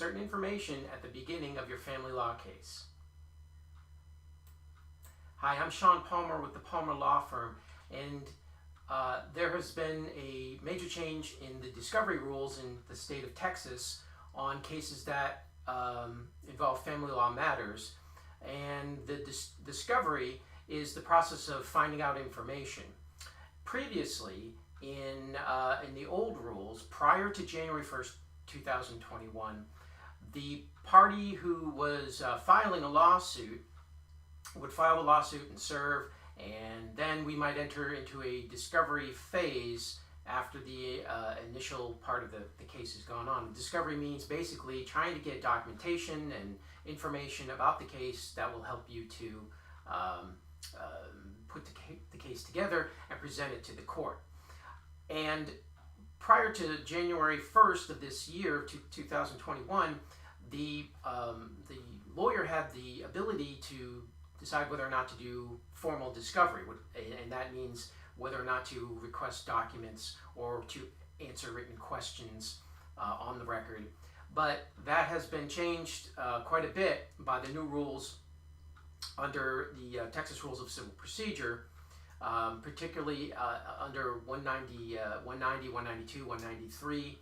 certain information at the beginning of your family law case. Hi, I'm Sean Palmer with the Palmer Law Firm, and there has been a major change in the discovery rules in the state of Texas on cases that involve family law matters. And the discovery is the process of finding out information. Previously, in the old rules, prior to January 1st, 2021, the party who was filing a lawsuit would file the lawsuit and serve, and then we might enter into a discovery phase after the initial part of the case has gone on. Discovery means basically trying to get documentation and information about the case that will help you to put the case together and present it to the court. And prior to January 1st of this year, 2021, the lawyer had the ability to decide whether or not to do formal discovery, and that means whether or not to request documents or to answer written questions on the record. But that has been changed quite a bit by the new rules under the Texas Rules of Civil Procedure, particularly under 190, 192, 193,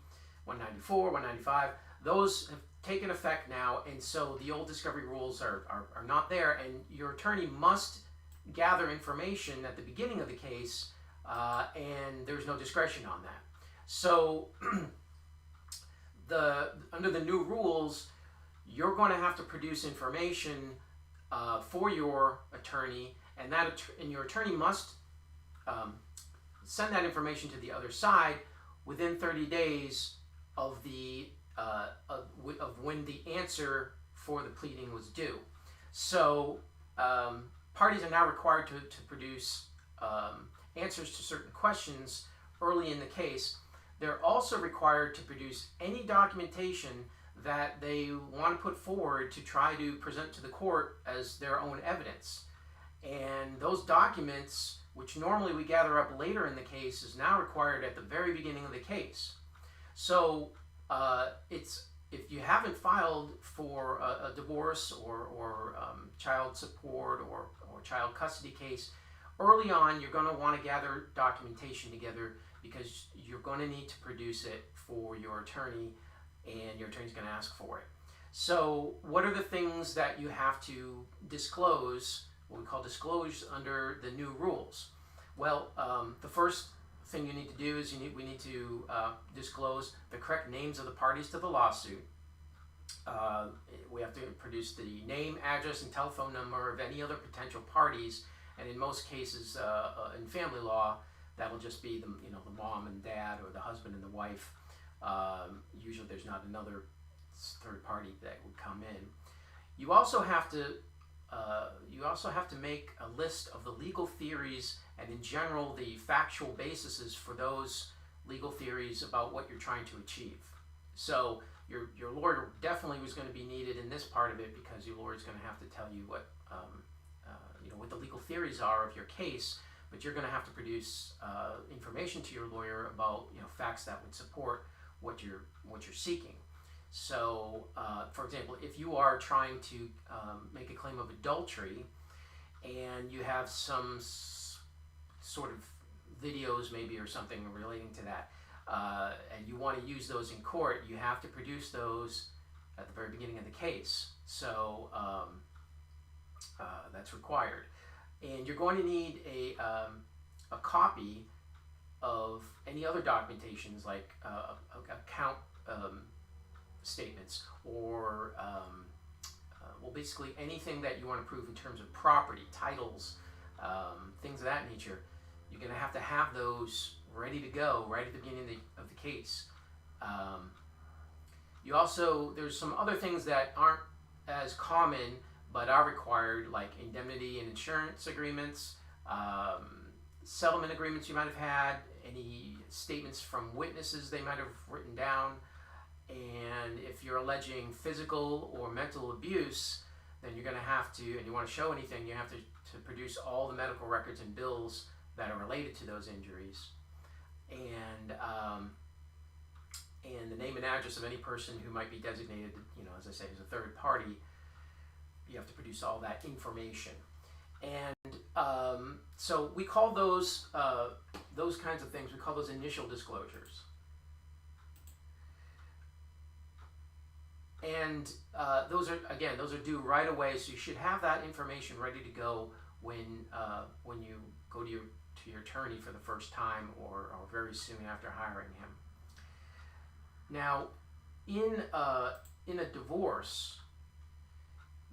194, 195. Those have taken effect now, and so the old discovery rules are not there, and your attorney must gather information at the beginning of the case, and there's no discretion on that. So under the new rules, you're going to have to produce information for your attorney, and your attorney must send that information to the other side within 30 days of when the answer for the pleading was due. So parties are now required to produce answers to certain questions early in the case. They're also required to produce any documentation that they want to put forward to try to present to the court as their own evidence. And those documents, which normally we gather up later in the case, is now required at the very beginning of the case. So if you haven't filed for a divorce or child support or child custody case, early on you're going to want to gather documentation together, because you're going to need to produce it for your attorney, and your attorney's going to ask for it. So what are the things that you have to disclose, what we call disclose under the new rules? Well, the first thing you need to do is we need to disclose the correct names of the parties to the lawsuit. We have to produce the name, address, and telephone number of any other potential parties, and in most cases in family law, that will just be the mom and dad, or the husband and the wife. Usually there's not another third party that would come in. You also have to make a list of the legal theories, and in general the factual bases for those legal theories about what you're trying to achieve. So your lawyer definitely was going to be needed in this part of it, because your lawyer is going to have to tell you what the legal theories are of your case, but you're going to have to produce information to your lawyer about facts that would support what you're seeking. So, for example, if you are trying to make a claim of adultery, and you have some sort of videos maybe or something relating to that, and you want to use those in court, you have to produce those at the very beginning of the case. So that's required. And you're going to need a copy of any other documentations, like account statements, or basically anything that you want to prove in terms of property, titles, things of that nature. You're going to have those ready to go right at the beginning of the case. There's some other things that aren't as common but are required, like indemnity and insurance agreements, settlement agreements you might have had, any statements from witnesses they might have written down, and if you're alleging physical or mental abuse, then you're going to have to, and you want to show anything, you have to produce all the medical records and bills that are related to those injuries. And and the name and address of any person who might be designated, as I say, as a third party. You have to produce all that information. And so we call those kinds of things, we call those initial disclosures. And those are due right away, so you should have that information ready to go when you go to your attorney for the first time or very soon after hiring him. Now, in a divorce,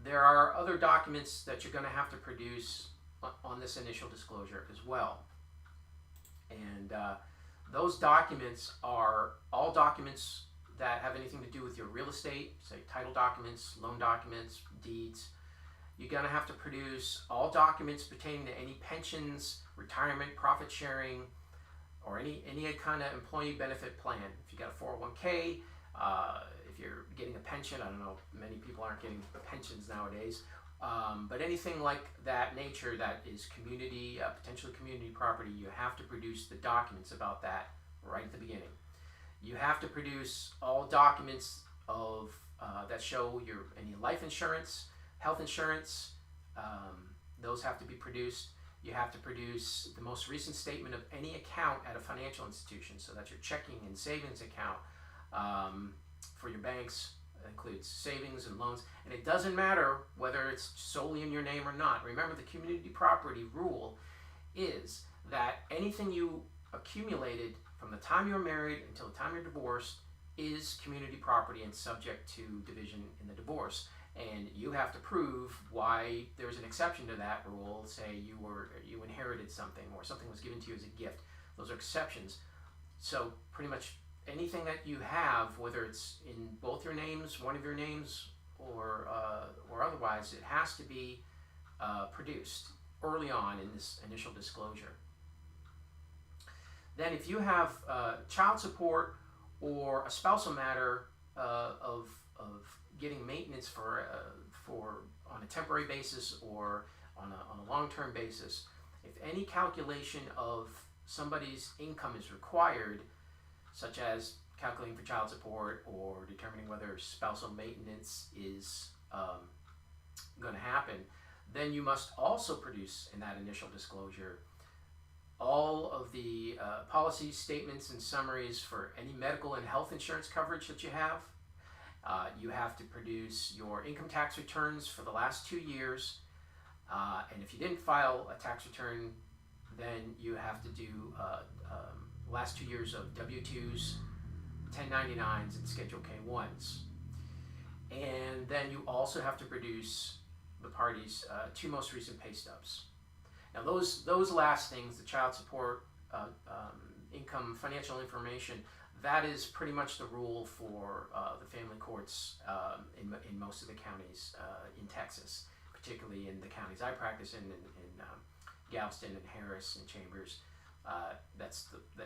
there are other documents that you're going to have to produce on this initial disclosure as well. And those documents are all documents that have anything to do with your real estate, say title documents, loan documents, deeds. You're going to have to produce all documents pertaining to any pensions, retirement, profit sharing, or any kind of employee benefit plan. If you got a 401k, if you're getting a pension, I don't know, many people aren't getting pensions nowadays, but anything like that nature that is community, potentially community property, you have to produce the documents about that right at the beginning. You have to produce all documents of that show any life insurance, health insurance. Those have to be produced. You have to produce the most recent statement of any account at a financial institution. So that's your checking and savings account. For your banks, it includes savings and loans. And it doesn't matter whether it's solely in your name or not. Remember, the community property rule is that anything you accumulated from the time you're married until the time you're divorced is community property and subject to division in the divorce. And you have to prove why there's an exception to that rule. Say you inherited something or something was given to you as a gift. Those are exceptions. So pretty much anything that you have, whether it's in both your names, one of your names, or otherwise, it has to be produced early on in this initial disclosure. Then if you have child support or a spousal matter of getting maintenance for on a temporary basis or on a long-term basis, if any calculation of somebody's income is required, such as calculating for child support or determining whether spousal maintenance is going to happen, then you must also produce in that initial disclosure all of the policy statements and summaries for any medical and health insurance coverage that you have. You have to produce your income tax returns for the last 2 years. And if you didn't file a tax return, then you have to do last 2 years of W-2s, 1099s, and Schedule K-1s. And then you also have to produce the parties' 2 most recent pay stubs. Now those last things, the child support, income, financial information, that is pretty much the rule for the family courts in most of the counties in Texas, particularly in the counties I practice in Galveston and Harris and Chambers.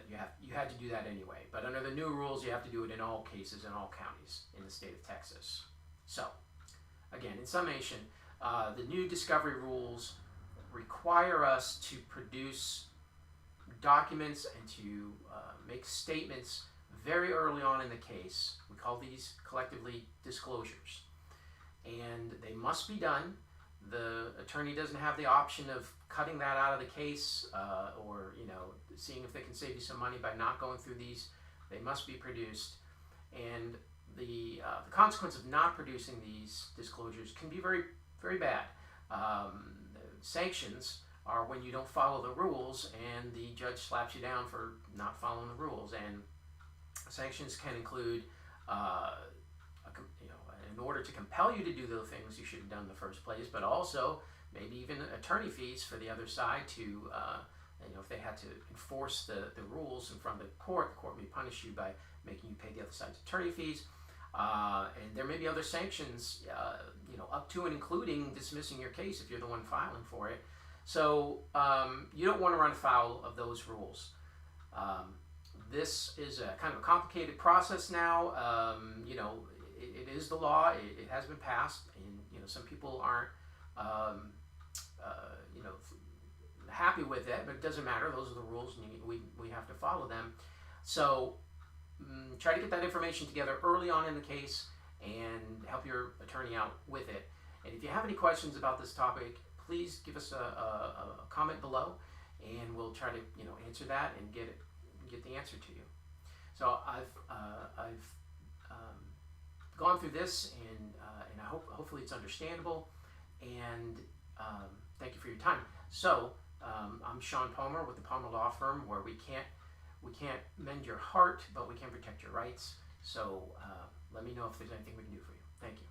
You had to do that anyway. But under the new rules, you have to do it in all cases in all counties in the state of Texas. So, again, in summation, the new discovery rules require us to produce documents and to make statements very early on in the case. We call these collectively disclosures. And they must be done. The attorney doesn't have the option of cutting that out of the case or seeing if they can save you some money by not going through these. They must be produced. And the consequence of not producing these disclosures can be very, very bad. Sanctions are when you don't follow the rules and the judge slaps you down for not following the rules. And sanctions can include, in order to compel you to do the things you should have done in the first place, but also maybe even attorney fees for the other side to, if they had to enforce the rules in front of the court may punish you by making you pay the other side's attorney fees. And there may be other sanctions, up to and including dismissing your case if you're the one filing for it. So you don't want to run afoul of those rules. This is a kind of a complicated process now. It is the law. It has been passed, and some people aren't, happy with it, but it doesn't matter. Those are the rules, and we have to follow them. So try to get that information together early on in the case and help your attorney out with it. And if you have any questions about this topic, please give us a comment below, and we'll try to answer that and get the answer to you. So I've gone through this, and I hope hopefully it's understandable. And thank you for your time. So I'm Sean Palmer with the Palmer Law Firm, where we can't mend your heart, but we can protect your rights. So let me know if there's anything we can do for you. Thank you.